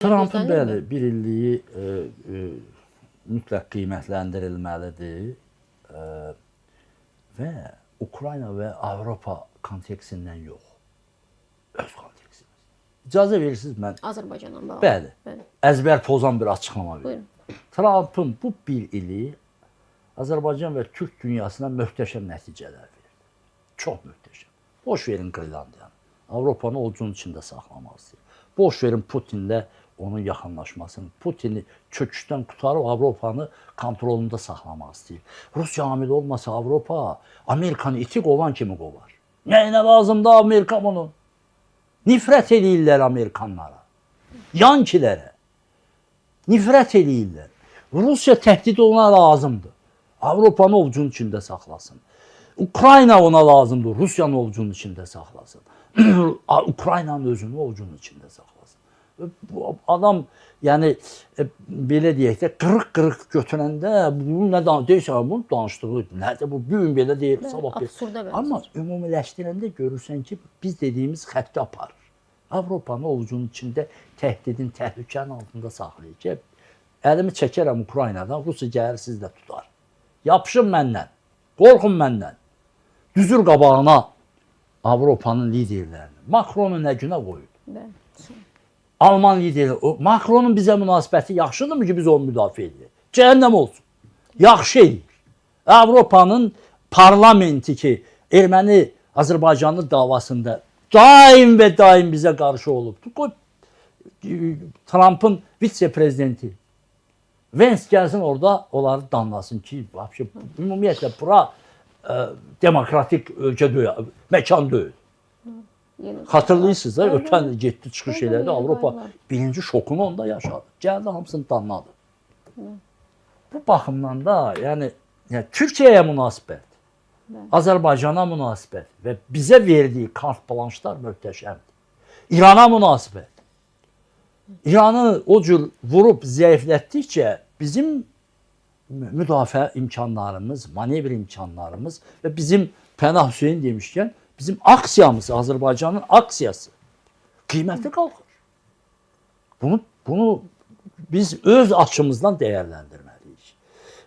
Trump'ın bəli, bir illiyi mütləq qiymətləndirilməlidir və Ukrayna və Avropa kontekstindən yox, öz kontekstimiz. İcazə verirsiniz mən Azərbaycanla bağlı. Bəli, əzbər pozan bir açıqlama verim. Trump'ın bu bir ili Azərbaycan və Türk dünyasına möhtəşəm nəticələr verdi. Çox möhtəşəm. Boş verin Qırlandiyanı. Avropanı ovucunun içində saxlamaq istəyir. Boş verin Putinlə onun yaxınlaşmasını, Putini çöküşdən qutarıb Avropanı kontrolunda saxlamaq istəyir. Rusiya hamil olmasa Avropa, Amerikanı iti qovan kimi qovar. Nəyinə lazımdır Amerika bunun? Nifrət edirlər Amerikanlara, Yankilərə. Nifrət edirlər. Rusiya təhdidi ona lazımdır. Avropanı ovucunun içində saxlasın. Ukrayna ona lazımdır. Rusiyanı ovucunun içində saxlasın. Ukraynanın özünü ovucunun içində saxlasın. Bu adam, yəni belə deyək də, qırıq-qırıq götürəndə bunu nə deyirsən, bunu danışdığı nədir? Bu gün belə deyir, sabah belə. Amma ümumiləşdirəndə görürsən ki, biz dediyimiz xətti aparır. Avropanı ovucunun içində təhdidin, təhlükənin altında saxlayır ki, əlimi çəkərəm Ukraynadan, Rusiya gəlir siz də tutar. Yapışın məndən, qorxun məndən. Düzür qabağına Avropanın liderlərini. Macronu nə günə qoyur? Alman lideri, Macronun bizə münasibəti yaxşıdırmı ki, biz onu müdafiə edirik? Cəhənnəm olsun. Yaxşı edir. Avropanın parlamenti ki, erməni Azərbaycanlı davasında daim və daim bizə qarşı olubdur. Trump'ın vitse-prezidenti Vance gəlsin orada onları danlasın ki, ümumiyyətlə bura demokratik ölkə deyil, məkan deyil. Hatırlayırsınız da, ötən getdi çıxış elədi, Avropa birinci şokunu onda yaşadı. Gəldi, hamısını danladı. Bu baxımdan da, yəni Türkiyəyə münasibət, Azərbaycana münasibət və bizə verdiyi kart blanşlar möhtəşəmdir. İrana münasibət. İranı o cür vurub zəiflətdikcə bizim müdafiə imkanlarımız, manevr imkanlarımız və bizim Pənah Hüseyin demişkən, bizim aksiyamız, Azərbaycanın aksiyası qiymətli qalxır. Bunu biz öz açımızdan dəyərləndirməliyik.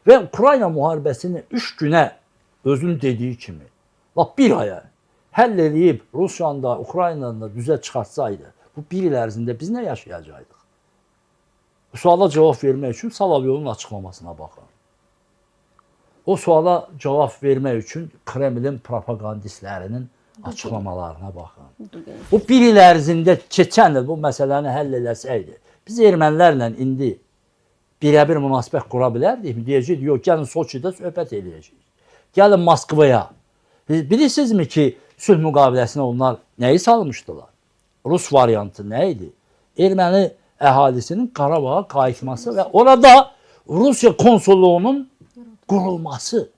Və Ukrayna müharibəsini 3 günə özünün dediyi kimi, bir aya həll edib Rusiyanı da, Ukraynanı da düzə çıxartsaydı, bu bir il ərzində biz nə yaşayacaqdıq? Bu suala cavab vermək üçün Salavyovun açıqlamasına baxın. O suala cavab vermək üçün Kremlin propagandistlərinin açıqlamalarına baxın. Bu bir il ərzində keçən il bu məsələni həll eləsəydi, biz ermənilərlə indi birə-bir münasibət qura bilərdik mi? Deyəcək, yox, gəlin Soçidə söhbət eləyəcək. Gəlin Moskvaya. Bilirsinizmi ki, sülh müqaviləsinə onlar nəyi salmışdılar? Rus variantı nə idi? Erməni əhalisinin Qarabağa qayıtması və orada Rusiya konsulluğunun qurulması.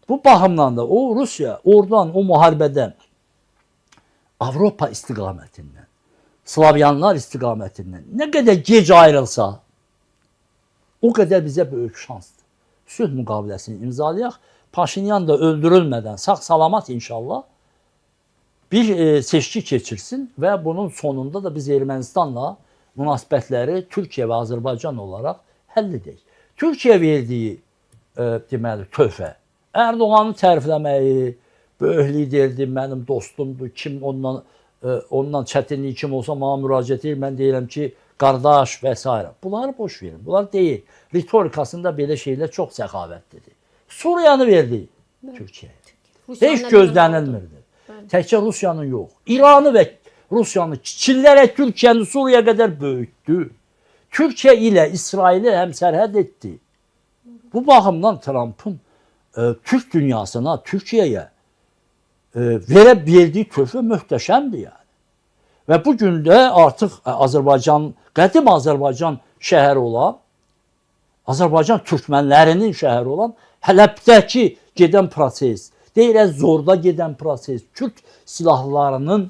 Bu baxımdan da o Rusiya oradan, o müharibədən Avropa istiqamətindən, Slavyanlar istiqamətindən nə qədər gec ayrılsa, o qədər bizə böyük şansdır. Sülh müqaviləsini imzalayaq, Paşinyan da öldürülmədən sağ-salamat inşallah bir seçki keçirsin və bunun sonunda da biz Ermənistanla münasibətləri Türkiyə və Azərbaycan olaraq həll edək. Türkiyə verdiyi deməli töhfə, Erdoğanı tərifləməyi, böyük liderdir, mənim dostumdur, kim ondan çətinlik kim olsa mənə müraciət edir, mən deyirəm ki, qardaş və s. Bunları boş verin, bunlar deyil. Ritorikasında belə şeylər çox səxavətlidir. Suriyanı verdi Türkiyəyə. Heç gözlənilmirdi. Təkcə Rusiyanın yox, İranı və Rusiyanı kiçillərək Türkiyəni Suriya qədər böyütdü. Türkiyə ilə İsraili həmsərhəd etdi. Bu baxımdan Trump'ın Türk dünyasına, Türkiyəyə verdiyi töhfə möhtəşəmdir yəni. Və bu gün də artıq Azərbaycan, qədim Azərbaycan şəhəri olan, Azərbaycan türkmənlərinin şəhəri olan Hələbdəki gedən proses, deyirək zorda gedən proses, Türk silahlarının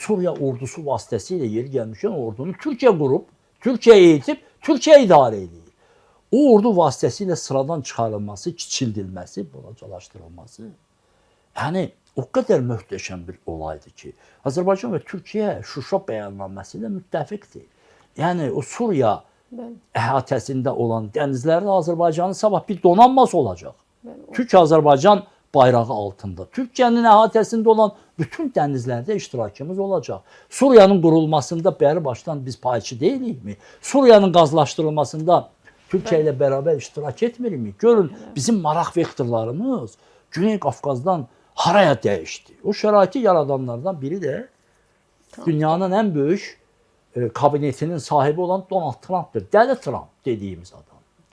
Suriya ordusu vasitəsilə yeri gəlmişkən ordunu Türkiyə qurub, Türkiyə eğitib, Türkiyə idarə edir. O ordu vasitəsilə sıradan çıxarılması, kiçildilməsi, balacalaşdırılması, yəni o qədər möhtəşəm bir olaydı ki, Azərbaycan və Türkiyə Şuşa bəyannaməsində müttəfiqdir. Yəni o Suriya əhatəsində olan dənizlərdə Azərbaycanın sabah bir donanması olacaq. Türk-Azərbaycan bayrağı altında. Türkiyənin əhatəsində olan bütün dənizlərdə iştirakımız olacaq. Suriyanın qurulmasında bəri başdan biz payçı deyilikmi? Suriyanın qazlaşdırılmasında Türkiyə ilə bərabər iştirak etmirikmi? Görün, bizim maraq vektorlarımız Güney Qafqazdan haraya dəyişdi? O şəraiti yaradanlardan biri də dünyanın ən böyük kabinetinin sahibi olan Donald Trump'dır. Dəli Trump dediyimiz adam.